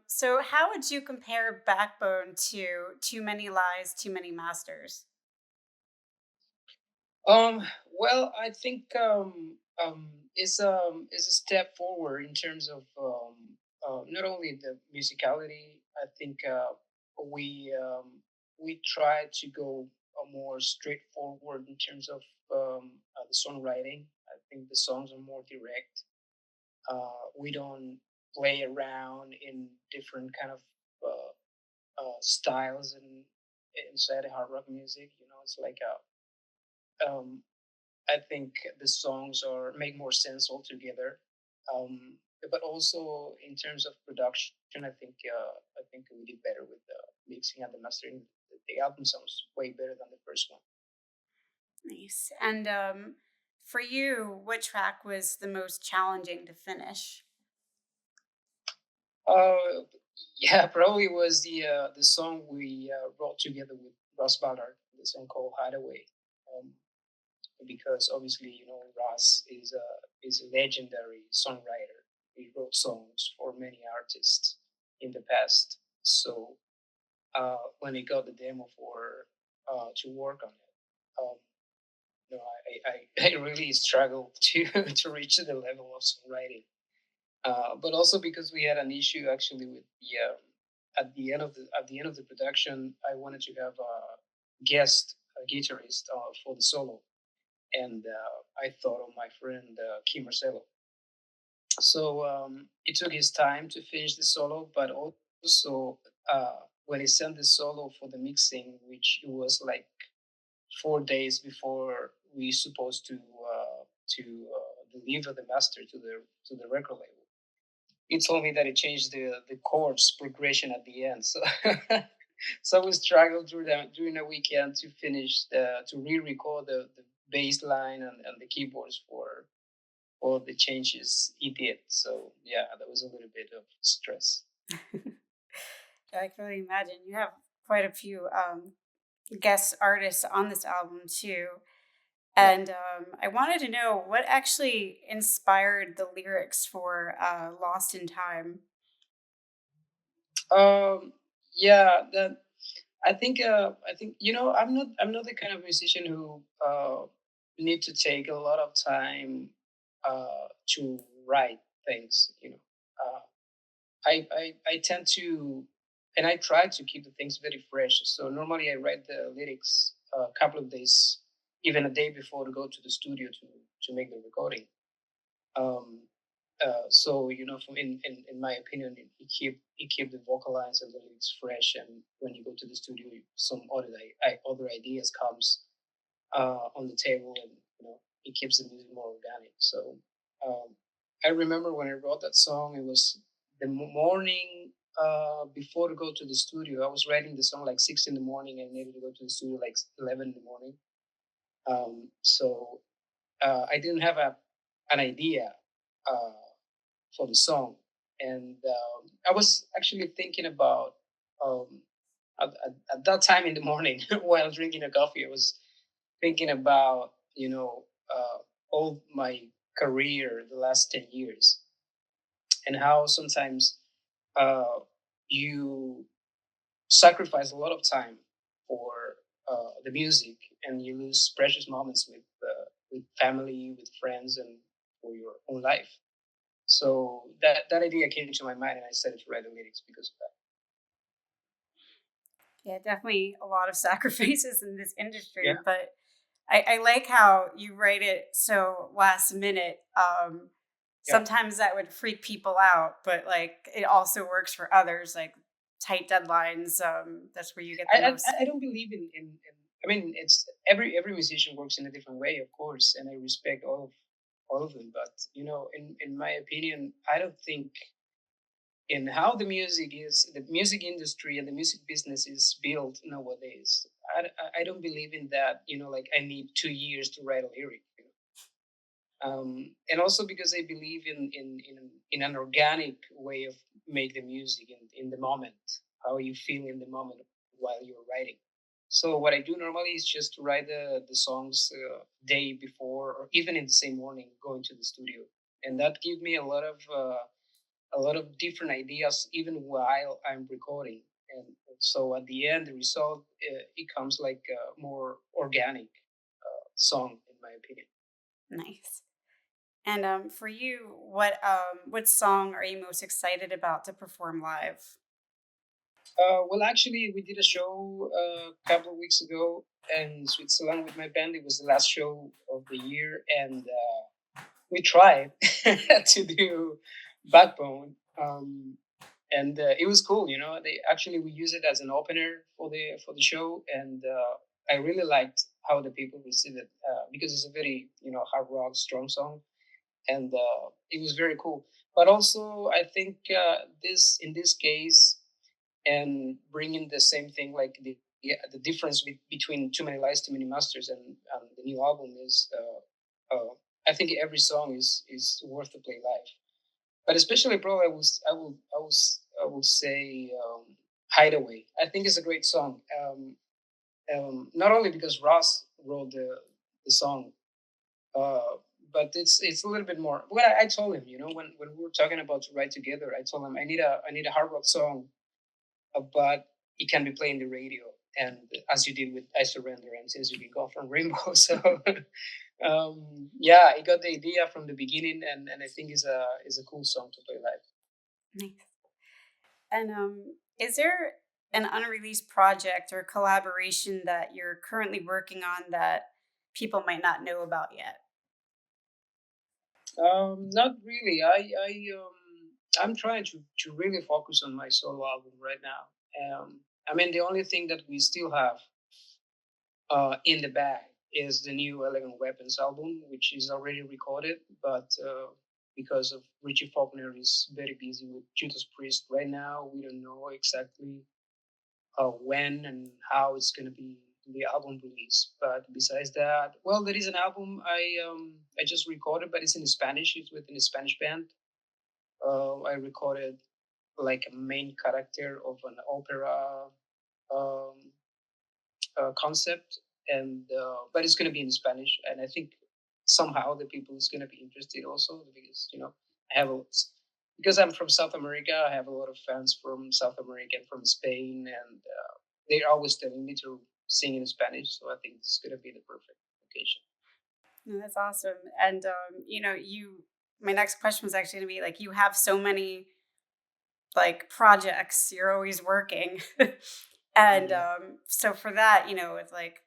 So how would you compare Backbone to Too Many Lies, Too Many Masters? Um, well, I think is a step forward in terms of not only the musicality. I think we we try to go more straightforward in terms of the songwriting. I think the songs are more direct. We don't play around in different kind of styles and inside hard rock music. You know, it's like um, I think the songs are make more sense altogether. Um, but also in terms of production, I think we did better with the mixing and the mastering. The album sounds way better than the first one. Nice. And for you, what track was the most challenging to finish? Uh, yeah, probably was the song we wrote together with Ross Ballard, the song called Hideaway. Um, because obviously you know Ross is a legendary songwriter. He wrote songs for many artists in the past. So when he got the demo for to work on it, you know, I really struggled to to reach the level of songwriting. But also because we had an issue actually with the at the end of the production, I wanted to have a guest guitarist for the solo, and I thought of my friend Kim Marcello. So it took his time to finish the solo, but also when he sent the solo for the mixing, which it was like 4 days before we supposed to deliver the master to the record label, he told me that he changed the chords progression at the end. So so we struggled during the weekend to finish to re-record the bass line and the keyboards for all the changes he did. So yeah, that was a little bit of stress. I can really imagine you have quite a few guest artists on this album too. Yeah. And I wanted to know what actually inspired the lyrics for Lost in Time. Um. Yeah. That I think. I think you know. I'm not the kind of musician who need to take a lot of time to write things. You know. I tend to, and I try to keep the things very fresh. So normally I write the lyrics a couple of days, even a day before to go to the studio to make the recording. Um, so you know, from in my opinion, it keep the vocal lines and the lyrics fresh. And when you go to the studio, some other ideas comes on the table, and you know, it keeps the music more organic. So um, I remember when I wrote that song, it was the morning before to go to the studio. I was writing the song like 6 in the morning, and needed to go to the studio like 11 in the morning. So I didn't have an idea uh, for the song, and I was actually thinking about um, at that time in the morning while drinking a coffee. I was thinking about you know all my career the last 10 years, and how sometimes uh, you sacrifice a lot of time for the music, and you lose precious moments with family, with friends, and for your own life. So that idea came to my mind, and I started to write the lyrics because of that. Yeah, definitely a lot of sacrifices in this Yeah, industry, but I like how you write it so last minute. yeah. Sometimes that would freak people out, but like it also works for others, like tight deadlines. That's where you get the most. I don't believe in. I mean, it's every musician works in a different way, of course, and I respect all of them. But you know, in my opinion, I don't think in how the music industry and the music business is built nowadays. I don't believe in that. You know, like I need 2 years to write a lyric. You know? And also because I believe in an organic way of make the music in the moment, how you feel in the moment while you're writing. So what I do normally is just to write the songs day before or even in the same morning going to the studio, and that gives me a lot of a lot of different ideas even while I'm recording. And so at the end, the result it comes like a more organic song, in my opinion. Nice. And for you, what song are you most excited about to perform live? Well, actually, we did a show a couple of weeks ago in Switzerland with my band. It was the last show of the year, and we tried to do Backbone, and it was cool. You know, they actually we use it as an opener for the show, and I really liked how the people received it because it's a very hard rock strong song, and it was very cool. But also, I think this in this case and bringing the same thing like the difference between Too Many Lies, Too Many Masters and the new album is I think every song is worth to play live. But especially, bro, I will say Hideaway. I think it's a great song. Not only because Ross wrote the song, uh, but it's a little bit more. Well, I told him, when we were talking about to write together, I told him I need a hard rock song, but it can be played in the radio. And as you did with I Surrender and Since You've Been Gone from Rainbow. So yeah, I got the idea from the beginning, and I think is a cool song to play live. Nice. And is there an unreleased project or collaboration that you're currently working on that people might not know about yet? Not really. I'm trying to really focus on my solo album right now. I mean, the only thing that we still have in the bag is the new Elegant Weapons album, which is already recorded, but because of Richie Faulkner is very busy with Judas Priest right now, we don't know exactly when and how it's going to be the album release. But besides that, well, there is an album I just recorded, but it's in Spanish. It's within a Spanish band. I recorded like a main character of an opera um, concept, and but it's going to be in Spanish, and I think somehow the people is going to be interested also because I have a because I'm from South America. I have a lot of fans from South America and from Spain, and they're always telling me to sing in Spanish. So I think this is going to be the perfect occasion. No, that's awesome. And my next question was actually going to be like, you have so many like projects, you're always working. And Yeah. so for that, with like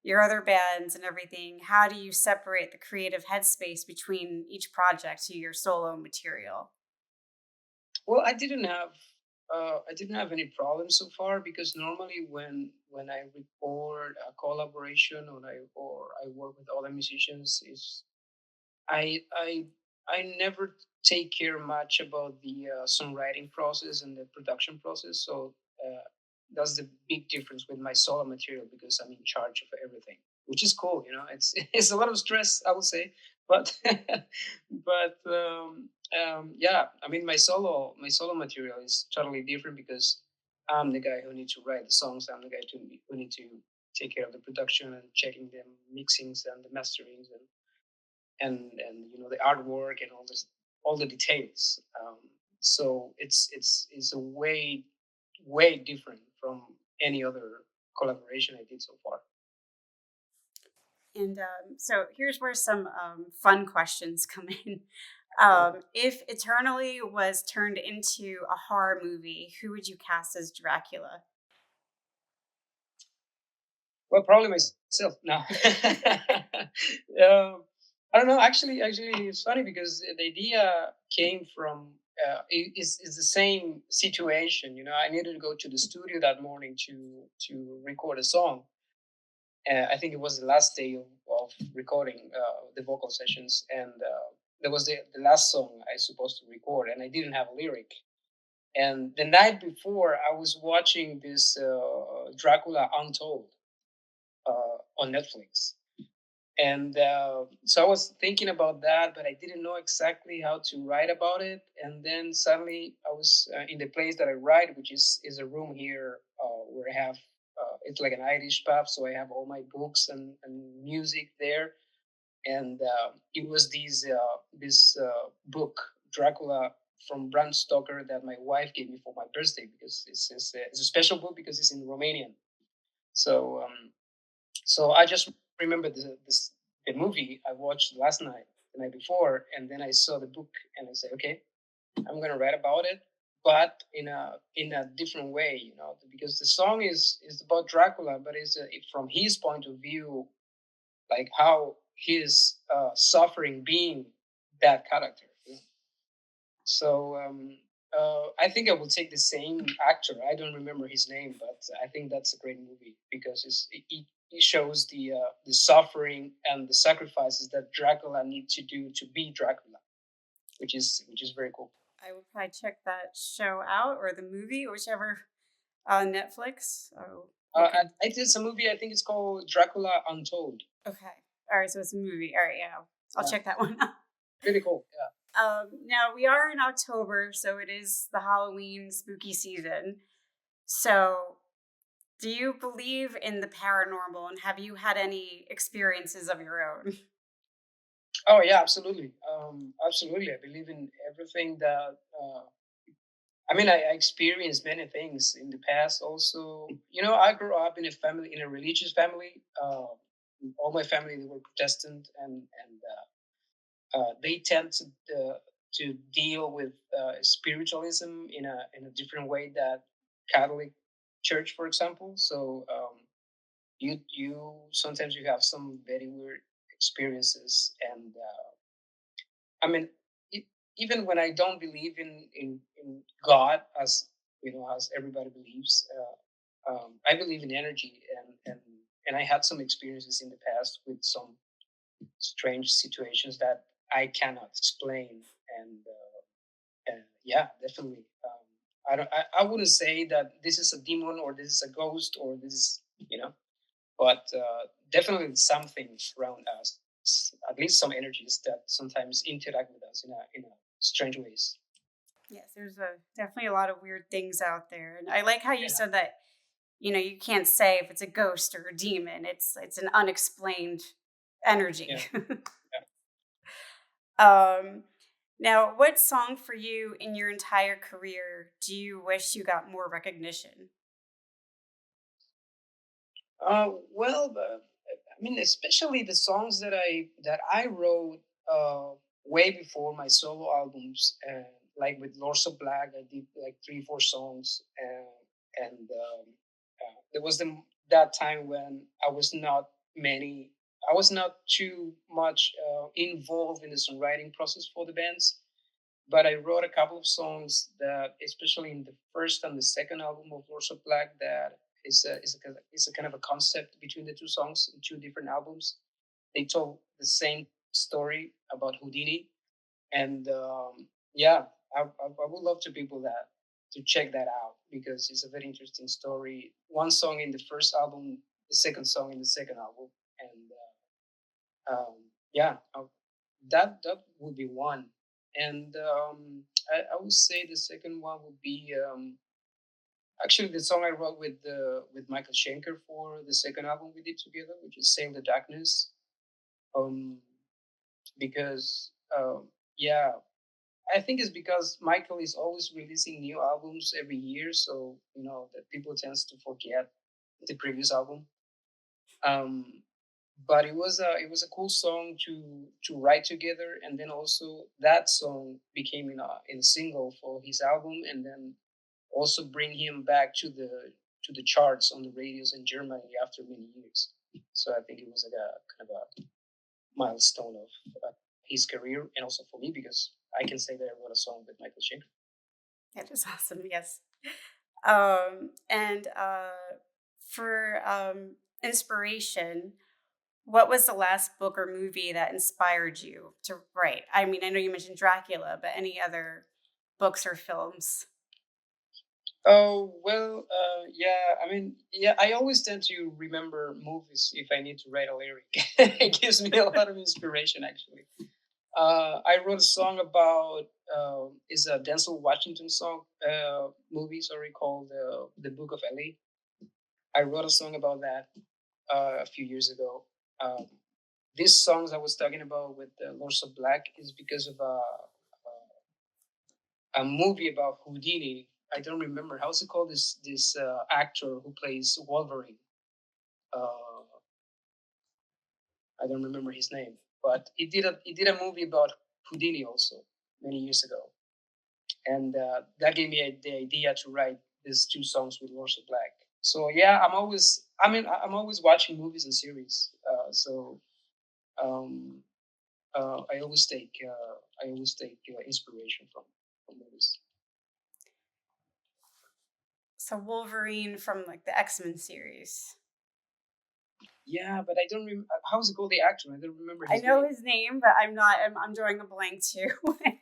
your other bands and everything, how do you separate the creative headspace between each project to your solo material? Well, I didn't have any problems so far because normally when I record a collaboration or I work with other musicians is I I never take care much about the songwriting process and the production process. So that's the big difference with my solo material because I'm in charge of everything, which is cool. You know, it's it's a lot of stress, I would say, but yeah, I mean my solo material is totally different because I'm the guy who needs to write the songs. I'm the guy who need to take care of the production and checking the mixings and the masterings and the artwork and all the details. So it's a way different from any other collaboration I did so far. And so here's where some fun questions come in. Okay. If Eternally was turned into a horror movie, who would you cast as Dracula? Well, probably myself. No, I don't know. Actually, it's funny because the idea came from is the same situation. You know, I needed to go to the studio that morning to record a song. I think it was the last day of recording the vocal sessions, and there was the last song I supposed to record, and I didn't have a lyric. And the night before, I was watching this Dracula Untold on Netflix, and so I was thinking about that, but I didn't know exactly how to write about it. And then suddenly I was in the place that I write, which is a room here where I have it's like an Irish pub, so I have all my books and music there. And it was this book Dracula from Bram Stoker that my wife gave me for my birthday because it's a special book because it's in Romanian. So so I just remember the movie I watched last night, the night before, and then I saw the book and I said, okay, I'm gonna write about it, but in a different way, because the song is about Dracula, but it's from his point of view, like how he's suffering being that character. So I think I will take the same actor. I don't remember his name, but I think that's a great movie because it shows the suffering and the sacrifices that Dracula need to do to be Dracula, which is very cool. I will probably check that show out or the movie, whichever Netflix. Oh, looking. I did some movie. I think it's called Dracula Untold. Okay. All right. So it's a movie. All right. Yeah. I'll Yeah, check that one out. pretty cool. Yeah. Now we are in October, so it is the Halloween spooky season. So, do you believe in the paranormal, and have you had any experiences of your own? Oh yeah, absolutely. Absolutely. I believe in everything that. I mean, I experienced many things in the past. Also, I grew up in a family, in a religious family. All my family they were Protestant, and they tend to deal with spiritualism in a different way that Catholic Church, for example. So you sometimes you have some very weird experiences, and I mean, e even when I don't believe in God, as everybody believes, I believe in energy, and I had some experiences in the past with some strange situations that I cannot explain, and yeah, definitely. I wouldn't say that this is a demon or this is a ghost or this is but definitely something around us, at least some energies that sometimes interact with us in a strange ways. Yes, there's definitely a lot of weird things out there, and I like how you Yeah, said that. You can't say if it's a ghost or a demon. It's an unexplained energy. yeah, yeah. um, Now, what song for you in your entire career do you wish you got more recognition? Well, I mean, especially the songs that I wrote way before my solo albums, and like with Lords of Black, I did like 3 4 songs, and there was that time when I was not too much involved in the songwriting process for the bands, but I wrote a couple of songs that, especially in the first and the second album of Lords of Black, that is a kind of a concept between the 2 songs in 2 different albums. They told the same story about Houdini, and yeah, I would love to people that to check that out because it's a very interesting story. One song in the first album, the second song in the second album, and yeah, that would be one. And I would say the second one would be actually the song I wrote with Michael Schenker for the second album we did together, which is "Sail the Darkness." Um, because yeah, I think it's because Michael is always releasing new albums every year, so that people tends to forget the previous album. Um, but it was a cool song to write together, and then also that song became in a single for his album, and then also bring him back to the charts on the radios in Germany after many years. So I think it was like a kind of a milestone of his career, and also for me because I can say that I wrote a song with Michael Schenker. That is awesome. Yes. And for inspiration, what was the last book or movie that inspired you to write? I mean, I know you mentioned Dracula, but any other books or films? Oh well, yeah. I mean, yeah. I always tend to remember movies if I need to write a lyric. It gives me a lot of inspiration, actually. I wrote a song about is a Denzel Washington song movie, sorry, called "The Book of Eli." I wrote a song about that a few years ago. Um, these songs I was talking about with Lords of Black is because of a movie about Houdini. I don't remember how's it called. This actor who plays Wolverine. Uh, I don't remember his name, but he did a movie about Houdini also many years ago, and that gave me the idea to write these two songs with Lords of Black. So yeah, I'm always watching movies and series. So um, I always take inspiration from movies. So Wolverine from like the X-Men series. Yeah, but I don't remember how's it called, the actor. I don't remember I his know name. his name, but I'm not. I'm drawing a blank too.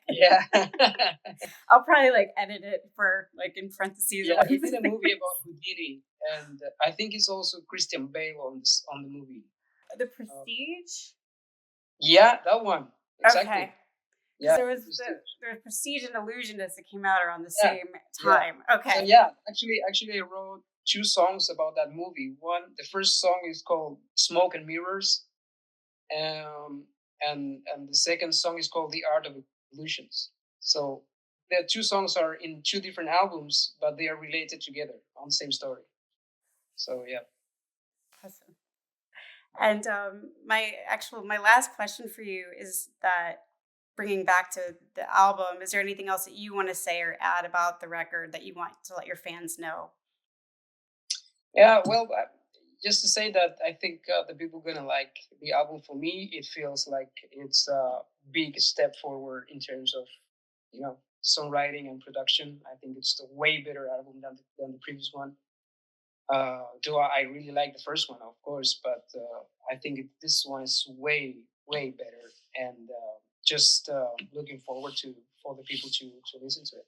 Yeah, I'll probably like edit it for like in parentheses yeah. what He his did a name movie is. about Houdini, and I think it's also Christian Bale on the movie. The Um, Prestige. yeah, that one Okay, exactly. because Yeah, the Prestige. there was Prestige and Illusionist that came out around the Yeah, same yeah. time. So Okay. yeah, actually, I wrote two songs about that movie. The first song is called "Smoke and Mirrors," um, and the second song is called "The Art of Illusions." So the two songs are in two different albums, but they are related together on the same story. So yeah. Awesome. And my last question for you is that bringing back to the album, is there anything else that you want to say or add about the record that you want to let your fans know? Yeah, well, just to say that I think the people gonna like the album. For me, it feels like it's a big step forward in terms of songwriting and production. I think it's a way better album than the previous one. Do I really like the first one, of course, but I think this one is way better, and just looking forward to for the people to listen to it.